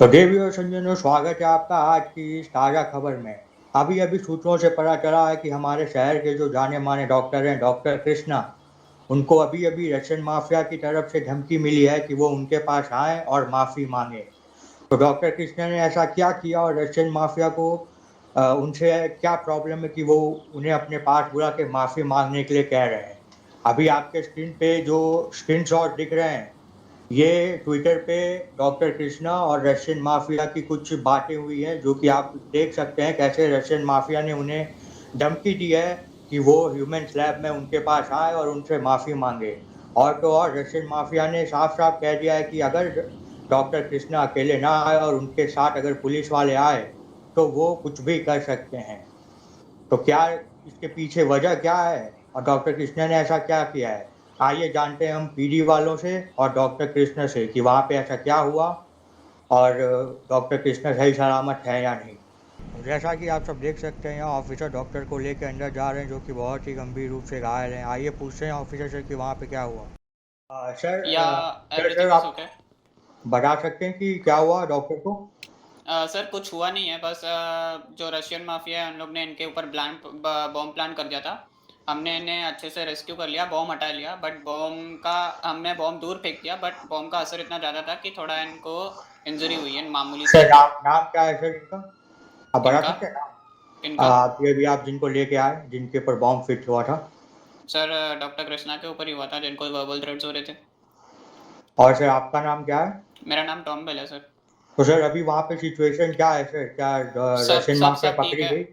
तो देवी और संजनों, स्वागत है आपका आज की इस ताज़ा खबर में। अभी-अभी सूत्रों से पता चला है कि हमारे शहर के जो जाने-माने डॉक्टर हैं, डॉक्टर कृष्णा, उनको अभी-अभी रशियन माफिया की तरफ से धमकी मिली है कि वो उनके पास आएँ और माफ़ी माँगे। तो डॉक्टर कृष्णा ने ऐसा क्या किया और रशियन माफिया को उनसे क्या प्रॉब्लम है कि वो उन्हें अपने पास बुला के माफ़ी माँगने के लिए कह रहे हैं? अभी आपके स्क्रीन पे जो स्क्रीनशॉट दिख रहे हैं, ये ट्विटर पे डॉक्टर कृष्णा और रशियन माफिया की कुछ बातें हुई हैं, जो कि आप देख सकते हैं कैसे रशियन माफिया ने उन्हें धमकी दी है कि वो ह्यूमन्स लैब में उनके पास आए और उनसे माफ़ी माँगे। और तो और रशियन माफिया ने साफ-साफ कह दिया है कि अगर डॉक्टर कृष्णा अकेले ना आए और उनके साथ अगर पुलिस वाले आए, तो वो कुछ भी कर सकते हैं। तो क्या इसके पीछे वजह क्या है और डॉक्टर कृष्णा ने ऐसा क्या किया है? आइए जानते हैं हम पीडी वालों से और डॉक्टर कृष्णा से कि वहाँ पे ऐसा क्या हुआ और डॉक्टर कृष्णा सही सलामत है या नहीं। तो जैसा कि आप सब देख सकते हैं, यहाँ ऑफिसर डॉक्टर को लेके अंदर जा रहे हैं, जो कि बहुत ही गंभीर रूप से घायल हैं। आइए पूछते हैं ऑफिसर से कि वहाँ पे क्या हुआ। सर, एवरीथिंग इज आप ओके। बता सकते हैं कि क्या हुआ डॉक्टर को? सर कुछ हुआ नहीं है, बस जो रशियन माफिया है उन लोग ने इनके ऊपर बॉम्ब प्लान कर दिया था। हमने इन्हें अच्छे से रेस्क्यू कर लिया, बॉम्ब हटा लिया, बट बॉम्ब का हमने बॉम्ब दूर फेंक दिया, बट बॉम्ब का असर इतना ज़्यादा था कि थोड़ा इनको इंजरी हुई है, मामूली सी। सर, नाम नाम क्या है सर इनका? आप बता इनका सकते हैं नाम? इनका अभी आप जिनको लेके आए, जिनके ऊपर बॉम्ब फिट हुआ था। सर डॉक्टर कृष्णा के ऊपर ही हुआ था, जिनको वर्बल थ्रेट्स हो रहे थे। और सर आपका नाम क्या है? मेरा नाम टॉम बेल है सर। तो सर अभी वहाँ पे सिचुएशन क्या है सर? क्या सब रशियन सब माफिया सब ठीक पकड़ी है। गई?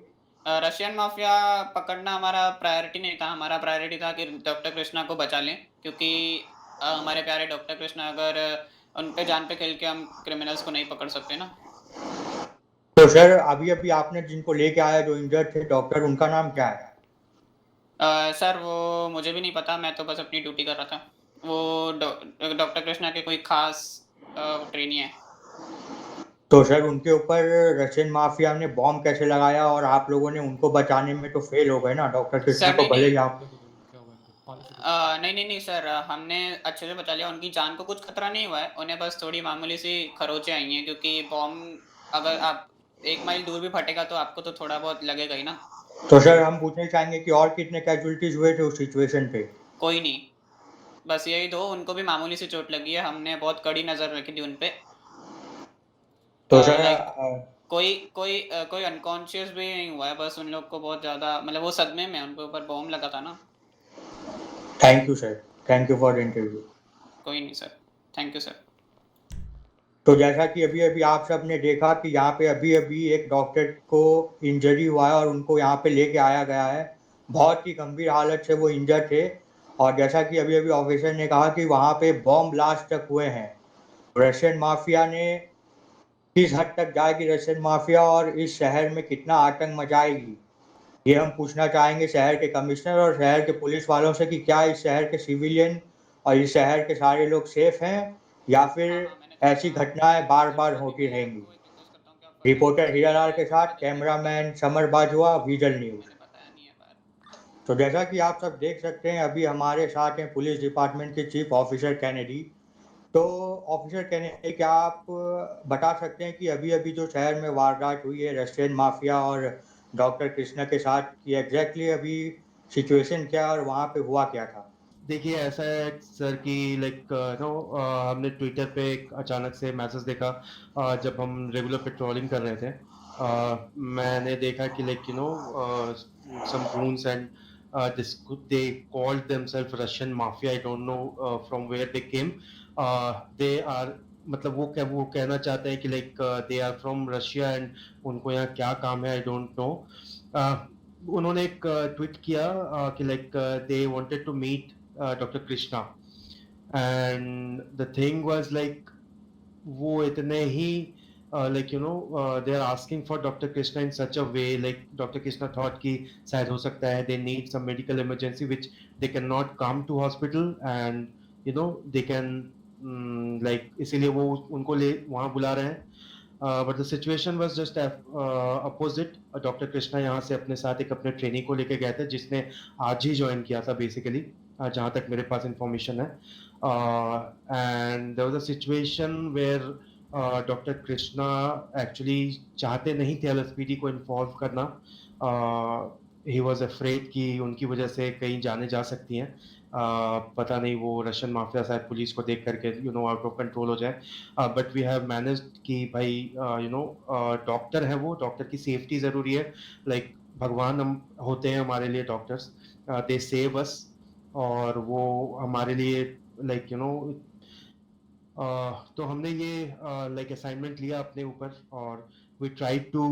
रशियन माफिया पकड़ना हमारा प्रायोरिटी नहीं था, हमारा प्रायोरिटी था कि डॉक्टर कृष्णा को बचा लें, क्योंकि हमारे प्यारे डॉक्टर कृष्णा, अगर उन पे जान पे खेल के हम क्रिमिनल्स को नहीं पकड़ सकते ना। तो सर अभी-अभी आपने जिनको लेके आया जो इंजर्ड थे डॉक्टर, उनका नाम क्या है? सर वो मुझे भी नहीं पता, मैं तो बस अपनी ड्यूटी कर रहा था। वो डॉक्टर कृष्णा के कोई खास ट्रेनी है। तो सर उनके ऊपर रशियन माफिया ने बॉम्ब कैसे लगाया और आप लोगों ने उनको बचाने में तो फेल हो गए ना? डॉक्टर कृष्णा सर को नहीं भले नहीं, ही आप नहीं नहीं नहीं सर, हमने अच्छे से बचा लिया, उनकी जान को कुछ खतरा नहीं हुआ है, उन्हें बस थोड़ी मामूली सी खरोचें आई हैं, क्योंकि बॉम्ब अगर आप 1 माइल दूर भी फटेगा तो आपको तो थोड़ा बहुत लगेगा ही ना। तो सर हम पूछना चाहेंगे कि और कितने कैजुअल्टीज हुए थे उस सिचुएशन पे? कोई नहीं, बस यही दो, उनको भी मामूली सी चोट लगी है, हमने बहुत कड़ी नज़र रखी थी उन पे। तो सर लाइक कोई अनकॉन्शियस भी नहीं हुआ है, बस उन लोग को बहुत ज़्यादा, मतलब वो सदमे में, उनके ऊपर बॉम्ब लगा था ना। Thank you sir, thank you for the interview. कोई नहीं सर, थैंक यू सर। तो जैसा कि अभी-अभी आप सबने देखा कि यहाँ पे अभी-अभी एक डॉक्टर को इंजरी हुआ है और उनको यहाँ पे लेके आया गया है। बहुत ही गंभीर हालत से वो इंजर्ड थे और जैसा कि अभी-अभी ऑफिसर ने कहा कि वहाँ पे बॉम्ब ब्लास्ट तक हुए हैं। रशियन माफिया ने किस हद तक जाएगी रशियन माफिया और इस शहर में कितना आतंक मचाएगी? ये हम पूछना चाहेंगे शहर के कमिश्नर और शहर के पुलिस वालों से कि क्या इस शहर के सिविलियन और इस शहर के सारे लोग सेफ हैं या फिर हाँ हाँ, मैंने देखा, ऐसी घटनाएं मैं बार-बार जल्दी होती के लिए रहेंगी? आपको एक रिक्वेस्ट करता हूँ कि आप फर्दर रिपोर्टर हीरालाल डिटेल के मुझे साथ जल्दी के लिए cameraman summer Bajwa, vigil news. मैंने बताया नहीं है बार। तो जैसा कि आप सब देख सकते हैं, अभी हमारे साथ हैं पुलिस डिपार्टमेंट के चीफ ऑफिसर कैनेडी। तो ऑफिसर कैनेडी, क्या आप बता सकते हैं कि अभी-अभी जो शहर में वारदात हुई है रशियन माफिया और डॉक्टर कृष्णा के साथ, कि एग्जैक्टली अभी सिचुएशन क्या है और वहाँ पे हुआ क्या था? देखिए ऐसा है सर कि लाइक नो हमने ट्विटर पे एक अचानक से मैसेज देखा जब हम रेगुलर पेट्रोलिंग कर रहे थे। मैंने देखा कि like some goons and this they called themselves Russian mafia. I don't know from where they came. They are मतलब वो कहना चाहते हैं कि like they are from Russia and उनको यहाँ क्या काम है आई डोंट नो। उन्होंने एक ट्वीट किया कि like they wanted to meet Dr. Krishna and the thing was like वो इतने ही they are asking for Dr. Krishna in such a way like Dr. Krishna thought कि शायद हो सकता है they need some medical emergency which they cannot come to hospital and they can like इसीलिए वो उनको ले वहाँ बुला रहे हैं। But the situation was just opposite. Doctor Krishna यहाँ से अपने साथ एक अपने ट्रेनिंग को लेके गए थे जिसने आज ही ज्वाइन किया था बेसिकली, जहाँ तक मेरे पास इंफॉर्मेशन है। And there was a situation where doctor Krishna actually चाहते नहीं थे एलएसपीडी को इन्वॉल्व करना। ही वाज अफ्रेड कि उनकी वजह से कहीं जाने जा सकती हैं। पता नहीं वो रशियन माफिया शायद पुलिस को देख करके आउट ऑफ कंट्रोल हो जाए। बट वी हैव मैनेज्ड कि भाई डॉक्टर है, वो डॉक्टर की सेफ्टी ज़रूरी है। लाइक भगवान हम होते हैं हमारे लिए डॉक्टर्स, दे सेव अस। और वो हमारे लिए लाइक तो हमने ये लाइक असाइनमेंट लिया अपने ऊपर, और we try to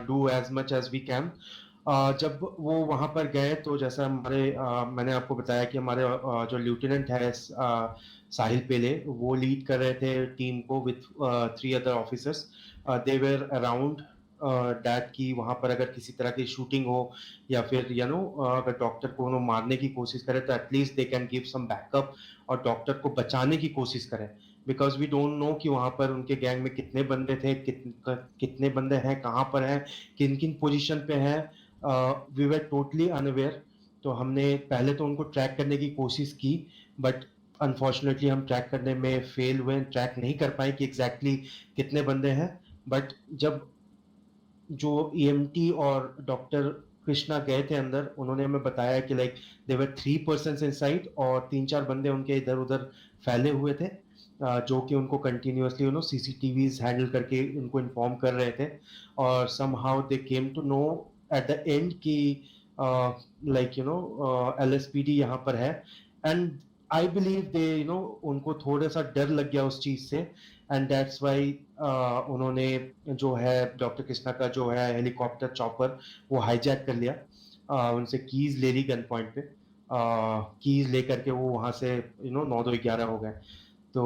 do as much as we can. जब वो वहाँ पर गए तो जैसा मैंने आपको बताया कि हमारे जो लेफ्टिनेंट है साहिल पेले, वो लीड कर रहे थे टीम को with 3 other officers. They were around that कि वहाँ पर अगर किसी तरह की शूटिंग हो या फिर अगर डॉक्टर को उन्होंने मारने की कोशिश करे तो at least they can give some backup और डॉक्टर को बचाने की कोशिश करें। बिकॉज वी डोंट नो कि वहाँ पर उनके गैंग में कितने बंदे थे, कितने बंदे हैं, कहाँ पर हैं, किन किन पोजीशन पे हैं। We were totally unaware. तो हमने पहले तो उनको ट्रैक करने की कोशिश की, बट अनफॉर्चुनेटली हम ट्रैक करने में फेल हुए, ट्रैक नहीं कर पाए कि एग्जैक्टली कितने बंदे हैं। बट जब जो ईएमटी और डॉक्टर कृष्णा गए थे अंदर, उन्होंने हमें बताया कि लाइक देवर 3 पर्सन इनसाइड और 3-4 बंदे उनके इधर उधर फैले हुए थे, जो कि उनको कंटिन्यूअसली सीसीटीवीज हैंडल करके उनको इन्फॉर्म कर रहे थे। और somehow they came to know at the end कि लाइक एलएसपीडी यहाँ पर है। एंड आई बिलीव दे उनको थोड़ा सा डर लग गया उस चीज से, एंड दैट्स वाई उन्होंने जो है डॉक्टर कृष्णा का जो है हेलीकॉप्टर चॉपर वो हाईजैक कर लिया। उनसे कीज ले ली गन पॉइंट पे। कीज लेकर के वो वहां से 9-2-11 हो गए। तो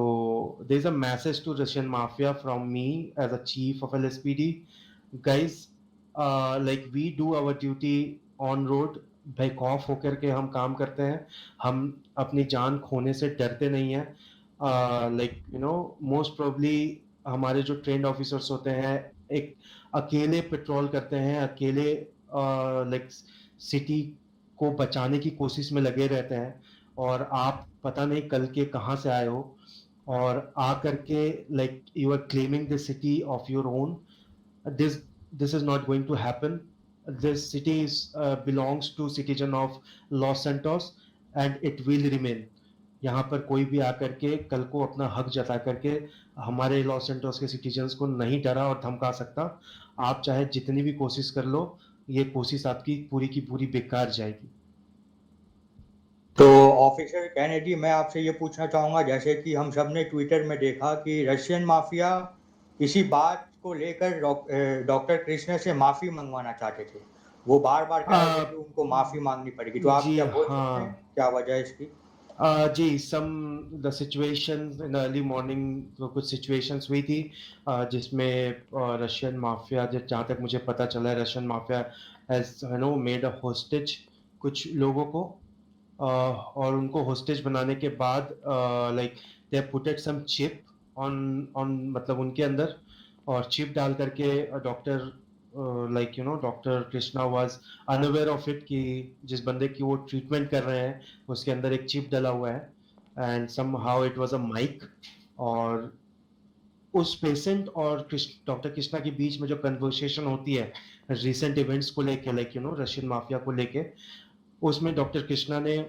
there is a message to Russian mafia from me as a chief of LSPD. Guys, like we do our duty on road, back off होकर के हम काम करते हैं। हम अपनी जान खोने से डरते नहीं हैं। लाइक मोस्ट प्रोबली हमारे जो ट्रेंड ऑफिसर्स होते हैं एक अकेले पेट्रोल करते हैं, अकेले लाइक सिटी को बचाने की कोशिश में लगे रहते हैं। और आप पता नहीं कल के कहाँ से आए हो और आ करके like you are claiming the city of your own. this this is not going to happen. This city is belongs to citizen of Los Santos and it will remain. यहाँ पर कोई भी आकर के कल को अपना हक जता करके हमारे लॉस एंटोस के सिटीजन्स को नहीं डरा और धमका सकता। आप चाहे जितनी भी कोशिश कर लो, ये कोशिश आपकी पूरी की पूरी बेकार जाएगी। तो ऑफिसर कैनेडी, मैं आपसे ये पूछना चाहूँगा, जैसे कि हम सब ने ट्विटर में देखा कि रशियन माफिया इसी बात को लेकर डॉक्टर कृष्ण से माफ़ी मंगवाना चाहते थे। वो बार-बार कह रहे थे कि उनको माफ़ी मांगनी पड़ेगी। तो आप जी क्या बोल सकते हैं, हाँ। क्या वजह है इसकी? जी, the situation in early morning तो कुछ सिचुएशंस हुई थी जिसमें रशियन माफिया, जहाँ तक मुझे पता चला है, Russian mafia has made a hostage कुछ लोगों को। और उनको होस्टेज बनाने के बाद like they putted some chip on on मतलब उनके अंदर, और चिप डाल करके doctor doctor Krishna was unaware of it कि जिस बंदे की वो ट्रीटमेंट कर रहे हैं उसके अंदर एक चिप डला हुआ है, and somehow it was a mic. और उस पेशेंट और डॉक्टर कृष्णा के बीच में जो कन्वर्सेशन होती है रिसेंट इवेंट्स को लेके, लाइक रशियन माफिया को लेके, उसमें डॉक्टर कृष्णा ने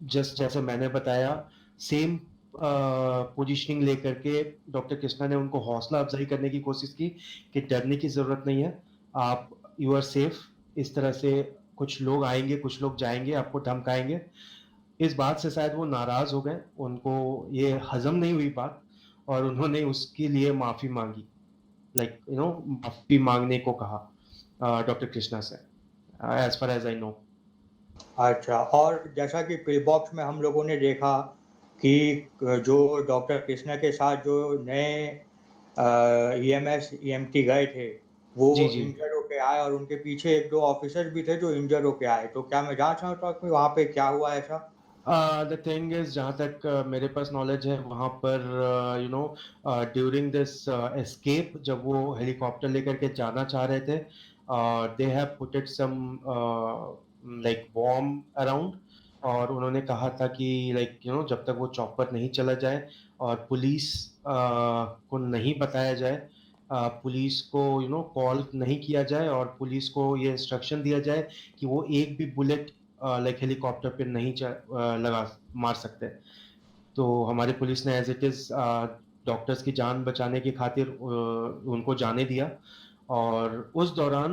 जस्ट जैसे मैंने बताया सेम पोजीशनिंग लेकर के डॉक्टर कृष्णा ने उनको हौसला अफजाई करने की कोशिश की कि डरने की जरूरत नहीं है, आप यू आर सेफ। इस तरह से कुछ लोग आएंगे, कुछ लोग जाएंगे, आपको धमकाएंगे। इस बात से शायद वो नाराज हो गए, उनको ये हजम नहीं हुई बात, और उन्होंने उसके लिए माफी मांगी, लाइक माफी मांगने को कहा डॉक्टर कृष्णा से, as far as I know. अच्छा, और जैसा कि पिल बॉक्स में हम लोगों ने देखा कि जो डॉक्टर कृष्णा के साथ जो नए ईएमएस ईएमटी गए थे, वो जी जी। इंजर होके आए और उनके पीछे 1-2 ऑफिसर भी थे जो इंजर होके आए। तो क्या मैं जान सकता हूँ कि वहाँ पे क्या हुआ ऐसा? द थिंग इज, जहाँ तक मेरे पास नॉलेज है, वहाँ पर ड्यूरिंग दिस एस्केप जब वो हेलीकॉप्टर लेकर के जाना चाह रहे थे, they have putted some like bomb around, और उन्होंने कहा था कि लाइक जब तक वो चॉपर नहीं चला जाए और पुलिस को नहीं बताया जाए, पुलिस को कॉल नहीं किया जाए और पुलिस को ये इंस्ट्रक्शन दिया जाए कि वो एक भी बुलेट लाइक हेलीकॉप्टर पे नहीं लगा मार सकते। तो हमारी पुलिस ने एज इट इज़ डॉक्टर्स की जान बचाने की खातिर उनको जाने दिया। और उस दौरान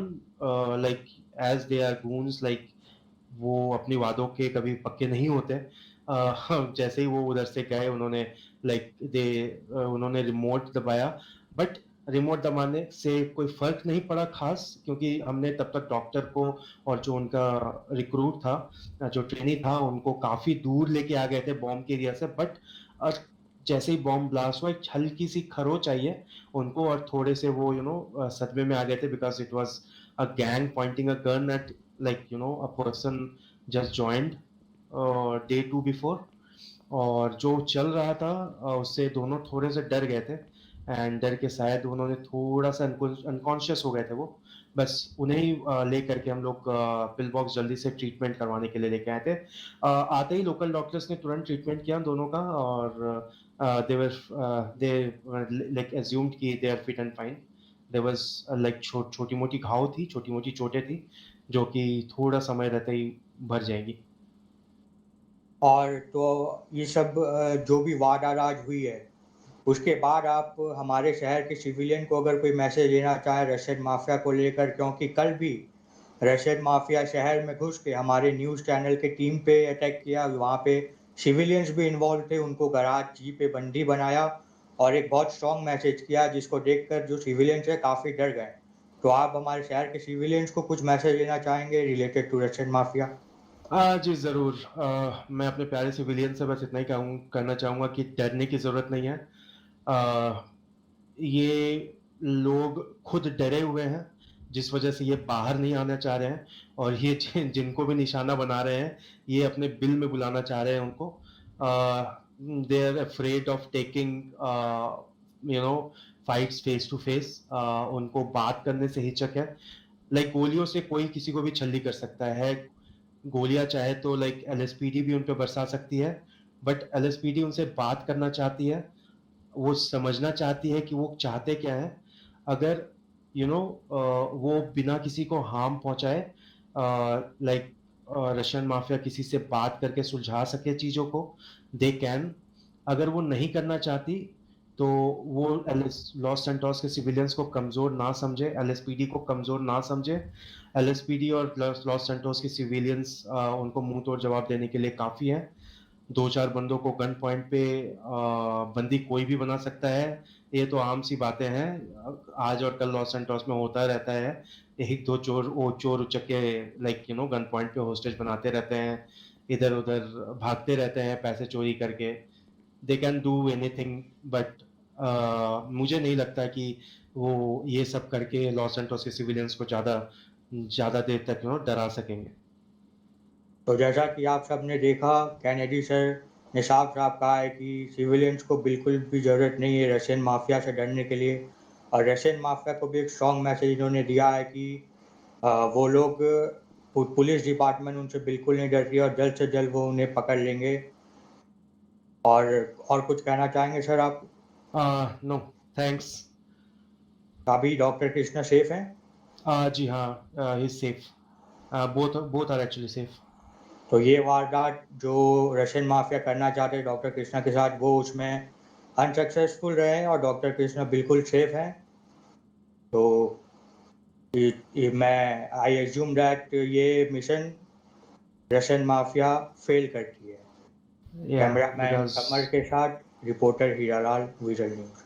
like as they are goons, like वो अपनी वादों के कभी पक्के नहीं होते। जैसे ही वो उधर से गए, उन्होंने लाइक उन्होंने रिमोट दबाया, बट रिमोट दबाने से कोई फर्क नहीं पड़ा खास, क्योंकि हमने तब तक डॉक्टर को और जो उनका रिक्रूट था, जो ट्रेनी था, उनको काफी दूर लेके आ गए थे बॉम्ब के एरिया से। बट जैसे ही बॉम्ब ब्लास्ट हुआ, एक हल्की सी खरोच आई है उनको और थोड़े से वो सदमे में आ गए थे, because it was a gang pointing a gun at a person just joined day 2 before। और जो चल रहा था उससे दोनों थोड़े से डर गए थे, एंड डर के शायद उन्होंने थोड़ा सा अनकॉन्शियस हो गए थे वो। बस उन्हें ही ले करके हम लोग पिल बॉक्स जल्दी से ट्रीटमेंट करवाने के लिए लेके आए थे। आते ही लोकल डॉक्टर्स ने तुरंत ट्रीटमेंट किया दोनों का, और दे लाइक एज्यूम्ड कि they are fit and fine. There was like छोटी मोटी घाव थी, छोटी मोटी चोटें थी, जो कि थोड़ा समय रहते ही भर जाएगी। और तो ये सब जो भी वारदात हुई है, उसके बाद आप हमारे शहर के सिविलियन को अगर कोई मैसेज देना चाहें रशियन माफिया को लेकर, क्योंकि कल भी रशियन माफिया शहर में घुस के हमारे न्यूज़ चैनल के टीम पे अटैक किया, वहाँ पे सिविलियंस भी इन्वॉल्व थे, उनको गराज जी पे बंदी बनाया और एक बहुत स्ट्रॉन्ग मैसेज किया, जिसको देखकर जो सिविलियंस है काफ़ी डर गए। तो आप हमारे शहर के सिविलियंस को कुछ मैसेज देना चाहेंगे रिलेटेड टू रशियन माफिया? जी ज़रूर। मैं अपने प्यारे सिविलियन से बस इतना ही करना चाहूँगा कि डरने की ज़रूरत नहीं है। ये लोग खुद डरे हुए हैं, जिस वजह से ये बाहर नहीं आना चाह रहे हैं, और ये जिनको भी निशाना बना रहे हैं, ये अपने बिल में बुलाना चाह रहे हैं उनको। They are afraid of taking fights face to face. उनको बात करने से हिचक है। लाइक गोलियों से कोई किसी को भी छल्ली कर सकता है। गोलियां चाहे तो लाइक एलएसपीडी भी उन पे बरसा सकती है, बट एलएसपीडी उनसे बात करना चाहती है, वो समझना चाहती है कि वो चाहते क्या है। अगर वो बिना किसी को हार्म पहुंचाए, लाइक रशियन माफिया किसी से बात करके सुलझा सके चीजों को, दे कैन। अगर वो नहीं करना चाहती, तो वो लॉस सैंटोस के सिविलियंस को कमजोर ना समझे, एलएसपीडी को कमजोर ना समझे। एलएसपीडी और लॉस सैंटोस के सिविलियंस उनको मुंह तोड़ जवाब देने के लिए काफी है। 2-4 बंदों को गन पॉइंट पे बंदी कोई भी बना सकता है, ये तो आम सी बातें हैं। आज और कल लॉस सैंटोस में होता रहता है। एक दो चोर उचक्के लाइक गन पॉइंट पे होस्टेज बनाते रहते हैं, इधर उधर भागते रहते हैं पैसे चोरी करके। They can do anything, but मुझे नहीं लगता कि वो ये सब करके लॉस सैंटोस के सिविलियंस को ज्यादा ज्यादा देर तक डरा सकेंगे। तो जैसा कि आप सबने देखा, कैनेडी सर ने साफ-साफ कहा है कि सिविलियंस को बिल्कुल भी ज़रूरत नहीं है रशियन माफिया से डरने के लिए, और रशियन माफिया को भी एक स्ट्रॉन्ग मैसेज इन्होंने दिया है कि वो लोग पुलिस डिपार्टमेंट उनसे बिल्कुल नहीं डर रही है और जल्द से जल्द वो उन्हें पकड़ लेंगे। और कुछ कहना चाहेंगे सर आप? No, thanks. अभी डॉक्टर कृष्णा सेफ हैं? जी हाँ, he is safe. Both are actually safe. तो ये वारदात जो रशियन माफिया करना चाहते हैं डॉक्टर कृष्णा के साथ, वो उसमें अनसक्सेसफुल रहे हैं और डॉक्टर कृष्णा बिल्कुल सेफ हैं। तो मैं आई एज्यूम दैट ये मिशन रशियन माफिया फेल करती है। या कैमरामैन बिकॉज कमर के साथ रिपोर्टर हीरालाल, विजन न्यूज़।